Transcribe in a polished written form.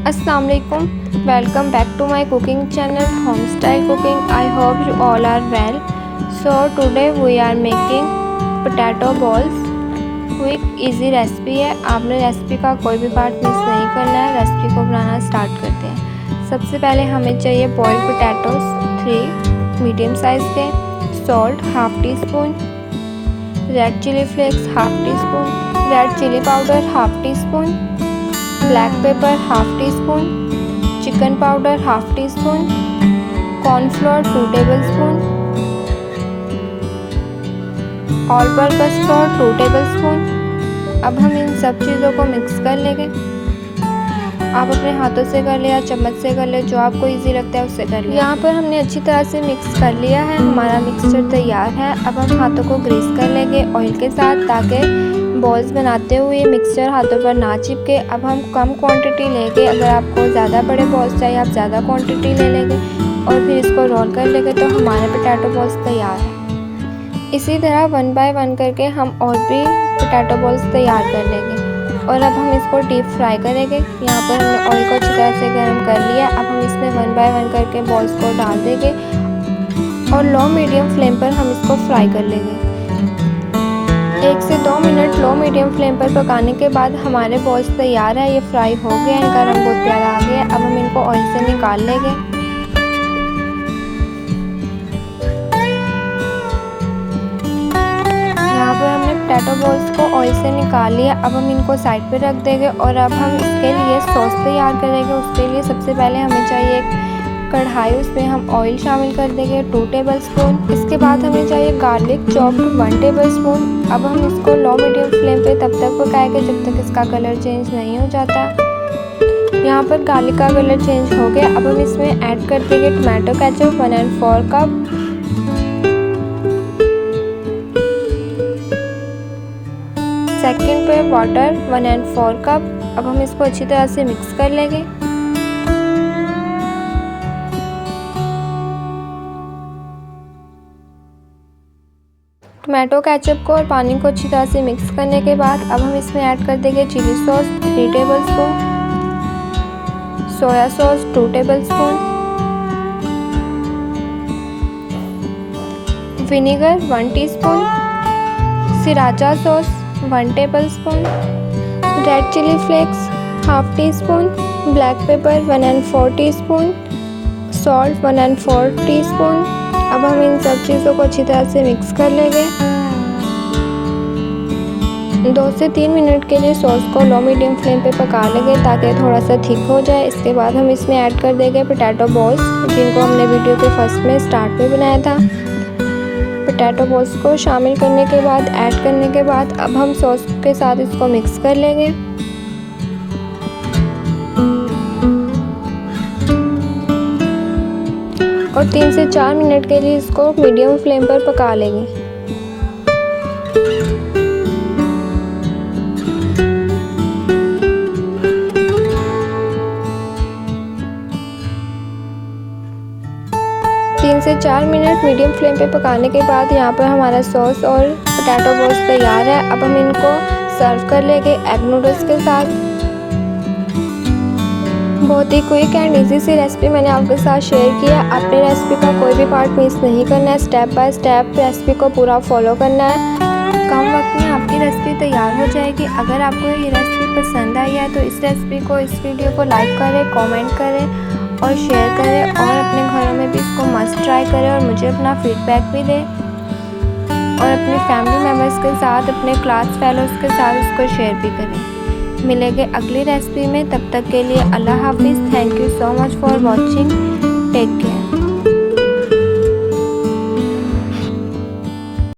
Assalamu alaikum. Welcome back to my cooking channel Homestyle Cooking. I hope you all are well. So today we are making potato balls. Quick easy recipe है। आपने recipe का कोई भी part miss नहीं करना है। Recipe को बनाना start करते हैं। सबसे पहले हमें चाहिए बॉइल्ड पोटैटोज 3 मीडियम साइज़ के, salt half teaspoon, red chilli flakes half teaspoon, red chilli powder half teaspoon, black pepper half teaspoon, chicken powder half teaspoon, cornflour 2 tablespoon, all purpose flour 2 tablespoon. अब हम इन सब चीज़ों को mix कर लेंगे। आप अपने हाथों से कर ले या चम्मच से कर ले, जो आपको इजी लगता है उससे कर ले। यहाँ पर हमने अच्छी तरह से मिक्स कर लिया है। हमारा मिक्सचर तैयार है। अब हम हाथों को ग्रीस कर लेंगे ऑयल के साथ, ताकि बॉल्स बनाते हुए मिक्सचर हाथों पर ना चिपके। अब हम कम क्वांटिटी लेंगे। अगर आपको ज़्यादा बड़े बॉल्स चाहिए आप ज़्यादा क्वांटिटी ले लेंगे और फिर इसको रोल कर लेंगे तो हमारे पोटैटो बॉल्स तैयार है। इसी तरह 1 बाय 1 करके हम और भी पोटैटो बॉल्स तैयार कर लेंगे और अब हम इसको डीप फ्राई करेंगे। यहाँ पर हमने ऑयल को अच्छी तरह से गर्म कर लिया। अब हम इसमें 1 बाय 1 करके बॉल्स को डाल देंगे और लो मीडियम फ्लेम पर हम इसको फ्राई कर लेंगे। 1 से 2 मिनट लो मीडियम फ्लेम पर पकाने के बाद हमारे बॉल्स तैयार है। ये फ्राई हो गए हैं, इनका रंग बहुत प्यारा आ गया है। अब हम इनको ऑयल से निकाल लेंगे। यहाँ पर हमने पोटैटो बॉल्स को ऑयल से निकाल लिया। अब हम इनको साइड पे रख देंगे और अब हम इसके लिए सॉस तैयार करेंगे। उसके लिए सबसे पहले हमें चाहिए एक कढ़ाई, उसमें हम ऑयल शामिल कर देंगे 2 टेबलस्पून। इसके बाद हमें चाहिए गार्लिक चॉप्ड 1 टेबलस्पून। अब हम इसको लो मीडियम फ्लेम पे तब तक पकाएंगे जब तक इसका कलर चेंज नहीं हो जाता। यहाँ पर गार्लिक का कलर चेंज हो गया। अब हम इसमें ऐड कर देंगे टमाटो केचप 1/4 कप, सेकंड पे वाटर 1/4 कप। अब हम इसको अच्छी तरह से मिक्स कर लेंगे। टमाटो केचप को और पानी को अच्छी तरह से मिक्स करने के बाद अब हम इसमें ऐड कर देंगे chilli sauce 3 tablespoon, soya sauce 2 tablespoon, vinegar 1 teaspoon, sriracha sauce 1 tablespoon, red chilli flakes half teaspoon, black pepper 1/4 teaspoon, salt 1/4 teaspoon. अब हम इन सब चीज़ों को अच्छी तरह से मिक्स कर लेंगे। 2 से 3 मिनट के लिए सॉस को लो मीडियम फ्लेम पे पका लेंगे ताकि थोड़ा सा थिक हो जाए। इसके बाद हम इसमें ऐड कर देंगे पोटैटो बॉल्स, जिनको हमने वीडियो के फर्स्ट में स्टार्ट में बनाया था। पोटैटो बॉल्स को शामिल करने के बाद ऐड करने के बाद अब हम सॉस के साथ इसको मिक्स कर लेंगे। और 3 से 4 मिनट के लिए इसको मीडियम फ्लेम पर पका लेंगे। तीन से 4 मिनट मीडियम फ्लेम पे पकाने के बाद यहाँ पर हमारा सॉस और पोटैटो बॉल्स तैयार है। अब हम इनको सर्व कर लेंगे एग नूडल्स के साथ। बहुत ही क्विक एंड इजी सी रेसिपी मैंने आपके साथ शेयर किया। आपने रेसिपी का कोई भी पार्ट मिस नहीं करना है। स्टेप बाय स्टेप रेसिपी को पूरा फॉलो करना है। कम वक्त में आपकी रेसिपी तैयार हो जाएगी। अगर आपको ये रेसिपी पसंद आई है तो इस रेसिपी को, इस वीडियो को लाइक करें, कमेंट करें और शेयर करें और अपने घरों में भी इसको मस्ट ट्राई करें और मुझे अपना फीडबैक भी दें और अपने फैमिली मेम्बर्स के साथ, अपने क्लास फेलोज़ के साथ इसको शेयर भी करें। मिलेंगे अगली रेसिपी में, तब तक के लिए अल्लाह हाफिज़। Thank you so much for watching. Take care.